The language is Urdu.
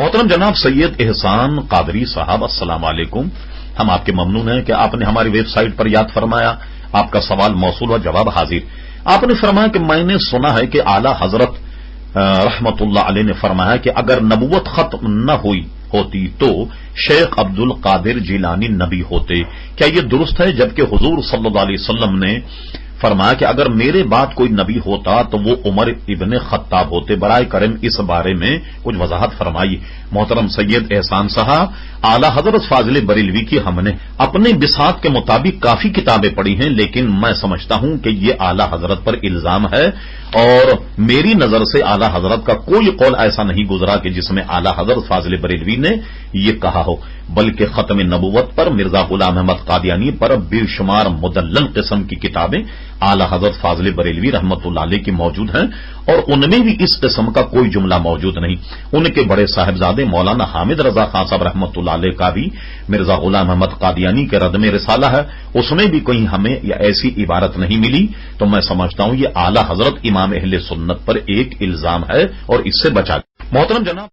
محترم جناب سید احسان قادری صاحب، السلام علیکم۔ ہم آپ کے ممنون ہیں کہ آپ نے ہماری ویب سائٹ پر یاد فرمایا، آپ کا سوال موصول و جواب حاضر۔ آپ نے فرمایا کہ میں نے سنا ہے کہ اعلی حضرت رحمت اللہ علیہ نے فرمایا کہ اگر نبوت ختم نہ ہوتی تو شیخ عبد القادر جیلانی نبی ہوتے، کیا یہ درست ہے؟ جبکہ حضور صلی اللہ علیہ وسلم نے فرمایا کہ اگر میرے بعد کوئی نبی ہوتا تو وہ عمر ابن خطاب ہوتے۔ برائے کرم اس بارے میں کچھ وضاحت فرمائی۔ محترم سید احسان صاحب، اعلی حضرت فاضل بریلوی کی ہم نے اپنے بساط کے مطابق کافی کتابیں پڑھی ہیں، لیکن میں سمجھتا ہوں کہ یہ اعلی حضرت پر الزام ہے، اور میری نظر سے اعلی حضرت کا کوئی قول ایسا نہیں گزرا کہ جس میں اعلی حضرت فاضل بریلوی نے یہ کہا ہو، بلکہ ختم نبوت پر مرزا غلام احمد قادیانی پر بے شمار مدلل قسم کی کتابیں اعلی حضرت فاضل بریلوی رحمت اللہ علیہ کی موجود ہیں، اور ان میں بھی اس قسم کا کوئی جملہ موجود نہیں۔ ان کے بڑے صاحبزادے مولانا حامد رضا خان صاحب رحمت اللہ علیہ کا بھی مرزا غلام احمد قادیانی کے رد میں رسالہ ہے، اس میں بھی کہیں ہمیں یہ ایسی عبارت نہیں ملی۔ تو میں سمجھتا ہوں یہ اعلی حضرت امام اہل سنت پر ایک الزام ہے، اور اس سے بچا۔ محترم جناب